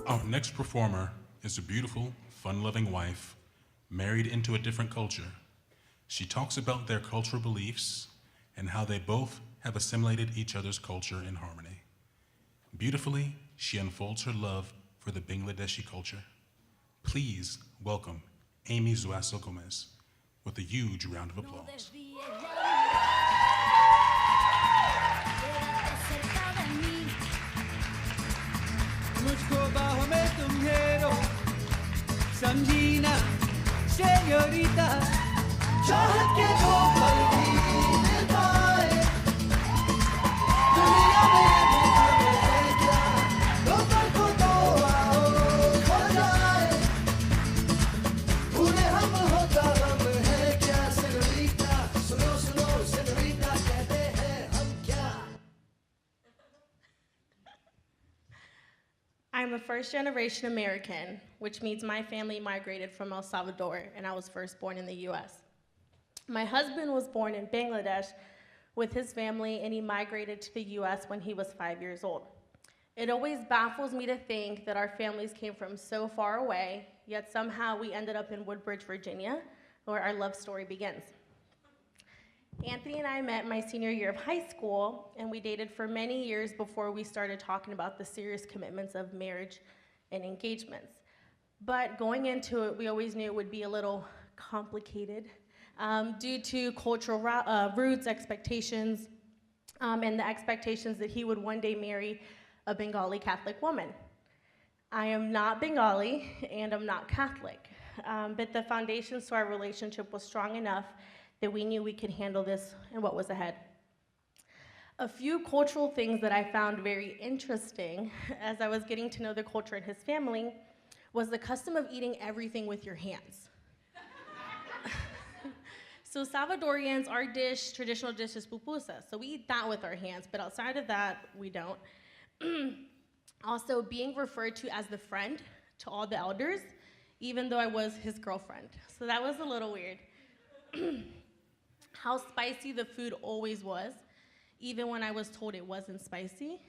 Our next performer is a beautiful, fun-loving wife, married into a different culture. She talks about their cultural beliefs and how they both have assimilated each other's culture in harmony. Beautifully, she unfolds her love for the Bangladeshi culture. Please welcome Amy Zuaso-Gomes with a huge round of applause. मुझको बाहों में तुम घेरो समझी ना सेñorita चाहत के दो पल भी मिल पाए दुनिया में है क्या दो पल को दो आओ खो जाए पूरे हम होता हम है क्या señorita सुनो सुनो señorita कहते हैं हम क्या I'm a first-generation American, which means my family migrated from El Salvador, and I was first born in the US. My husband was born in Bangladesh with his family, and he migrated to the US when he was 5 years old. It always baffles me to think that our families came from so far away, yet somehow we ended up in Woodbridge, Virginia, where our love story begins. Anthony and I met my senior year of high school, and we dated for many years before we started talking about the serious commitments of marriage and engagements. But going into it, we always knew it would be a little complicated due to cultural roots, expectations, and the expectations that he would one day marry a Bengali Catholic woman. I am not Bengali, and I'm not Catholic, but the foundations to our relationship was strong enough that we knew we could handle this and what was ahead. A few cultural things that I found very interesting as I was getting to know the culture and his family was the custom of eating everything with your hands. So Salvadorians, our traditional dish is pupusa, so we eat that with our hands, but outside of that, we don't. Also, being referred to as the friend to all the elders, even though I was his girlfriend. So that was a little weird. How spicy the food always was, even when I was told it wasn't spicy.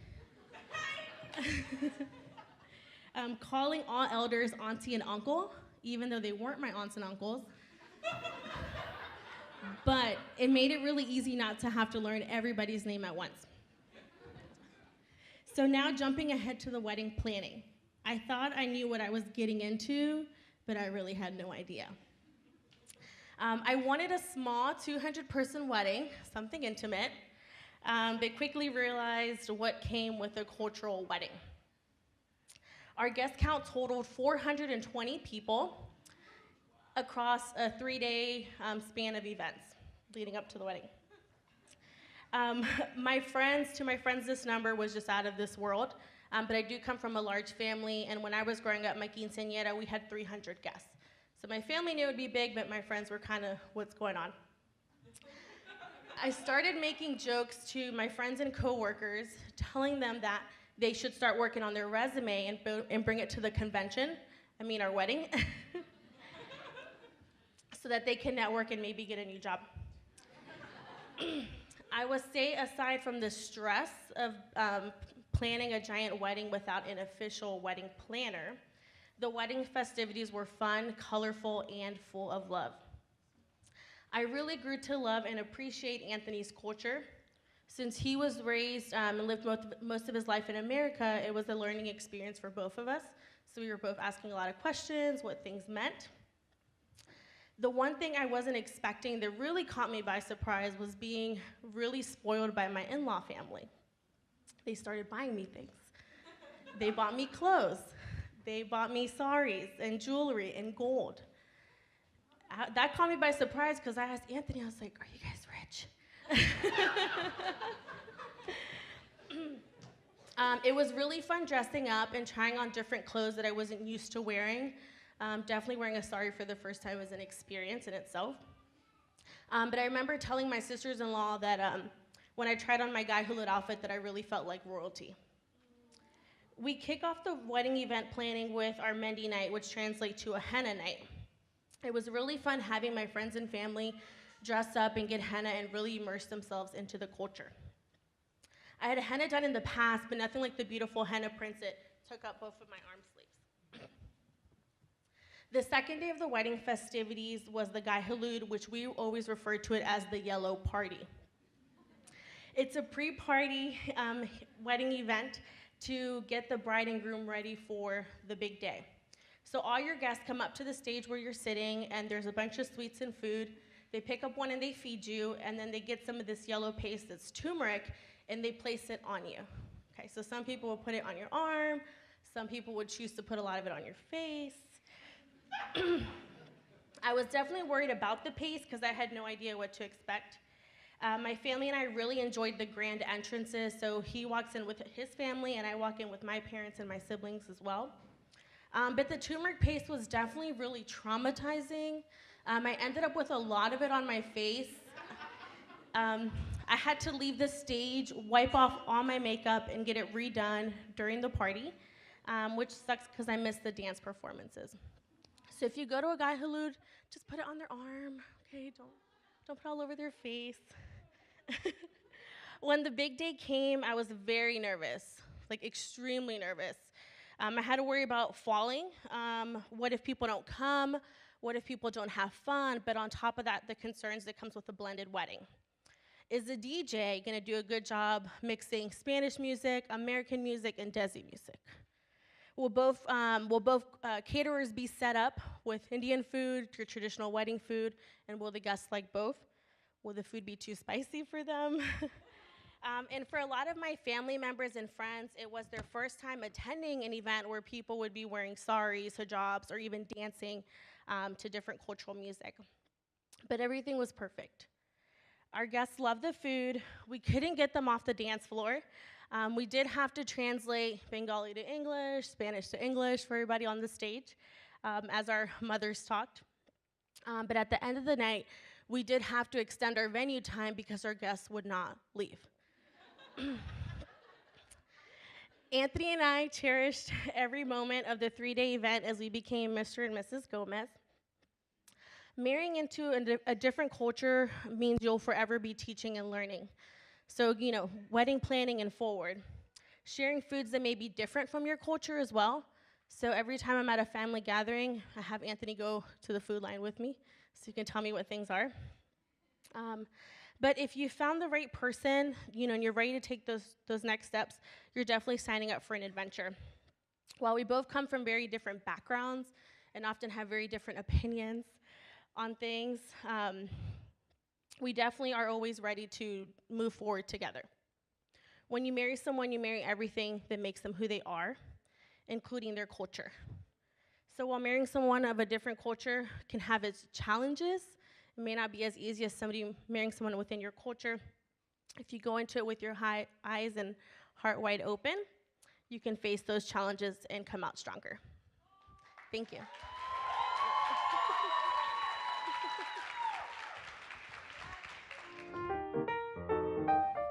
Calling all elders auntie and uncle, even though they weren't my aunts and uncles. But it made it really easy not to have to learn everybody's name at once. So now jumping ahead to the wedding planning. I thought I knew what I was getting into, but I really had no idea. I wanted a small 200-person wedding, something intimate, but quickly realized what came with a cultural wedding. Our guest count totaled 420 people across a 3-day span of events leading up to the wedding. To my friends, this number was just out of this world, but I do come from a large family, and when I was growing up, my quinceañera, we had 300 guests. So my family knew it would be big, but my friends were kind of, what's going on? I started making jokes to my friends and coworkers, telling them that they should start working on their resume and bring it to the convention, our wedding, so that they can network and maybe get a new job. I would say, aside from the stress of planning a giant wedding without an official wedding planner, the wedding festivities were fun, colorful, and full of love. I really grew to love and appreciate Anthony's culture. Since he was raised and lived most of his life in America, it was a learning experience for both of us. So we were both asking a lot of questions, what things meant. The one thing I wasn't expecting that really caught me by surprise was being really spoiled by my in-law family. They started buying me things. They bought me clothes. They bought me saris and jewelry and gold. That caught me by surprise because I asked Anthony, I was like, are you guys rich? It was really fun dressing up and trying on different clothes that I wasn't used to wearing. Definitely wearing a sari for the first time was an experience in itself. But I remember telling my sisters-in-law that when I tried on my guy hooded outfit that I really felt like royalty. We kick off the wedding event planning with our Mendi night, which translates to a henna night. It was really fun having my friends and family dress up and get henna and really immerse themselves into the culture. I had a henna done in the past, but nothing like the beautiful henna prints it took up both of my arm sleeves. The second day of the wedding festivities was the Gai Halud, which we always refer to it as the yellow party. It's a pre-party wedding event to get the bride and groom ready for the big day. So all your guests come up to the stage where you're sitting, and there's a bunch of sweets and food. They pick up one and they feed you, and then they get some of this yellow paste that's turmeric, and they place it on you. Okay, so some people will put it on your arm, some people would choose to put a lot of it on your face. I was definitely worried about the paste because I had no idea what to expect. My family and I really enjoyed the grand entrances, so he walks in with his family, and I walk in with my parents and my siblings as well. But the turmeric paste was definitely really traumatizing. I ended up with a lot of it on my face. I had to leave the stage, wipe off all my makeup, and get it redone during the party, which sucks because I missed the dance performances. So if you go to a Gai Halud, just put it on their arm, okay? Don't put it all over their face. When the big day came, I was very nervous, like extremely nervous. I had to worry about falling. What if people don't come? What if people don't have fun? But on top of that, the concerns that comes with a blended wedding. Is the DJ gonna do a good job mixing Spanish music, American music, and Desi music? Will both caterers be set up with Indian food, your traditional wedding food, and will the guests like both? Will the food be too spicy for them? And for a lot of my family members and friends, it was their first time attending an event where people would be wearing saris, hijabs, or even dancing to different cultural music. But everything was perfect. Our guests loved the food. We couldn't get them off the dance floor. We did have to translate Bengali to English, Spanish to English for everybody on the stage, as our mothers talked. But at the end of the night, we did have to extend our venue time because our guests would not leave. Anthony and I cherished every moment of the 3-day event as we became Mr. and Mrs. Gomez. Marrying into a different culture means you'll forever be teaching and learning. So, wedding planning and forward. Sharing foods that may be different from your culture as well. So every time I'm at a family gathering, I have Anthony go to the food line with me so he can tell me what things are. But if you found the right person, and you're ready to take those next steps, you're definitely signing up for an adventure. While we both come from very different backgrounds and often have very different opinions on things, we definitely are always ready to move forward together. When you marry someone, you marry everything that makes them who they are, including their culture. So while marrying someone of a different culture can have its challenges, it may not be as easy as marrying someone within your culture. If you go into it with your eyes and heart wide open, you can face those challenges and come out stronger. Thank you.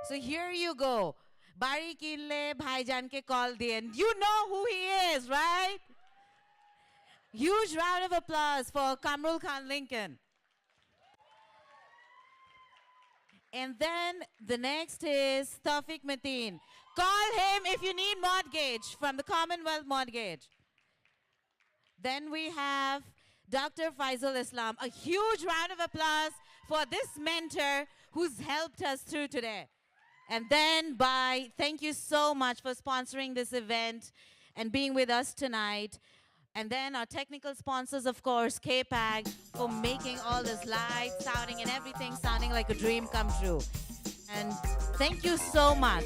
So here you go. Bari kinle bhaijan ke call diyen. You know who he is, right? Huge round of applause for Kamrul Khan Lincoln. And then the next is Tawfiq Mateen. Call him if you need mortgage from the Commonwealth Mortgage. Then we have Dr. Faisal Islam. A huge round of applause for this mentor who's helped us through today. And then thank you so much for sponsoring this event and being with us tonight. And then our technical sponsors, of course, KPAG, for making all this lights, sounding, and everything sounding like a dream come true. And thank you so much.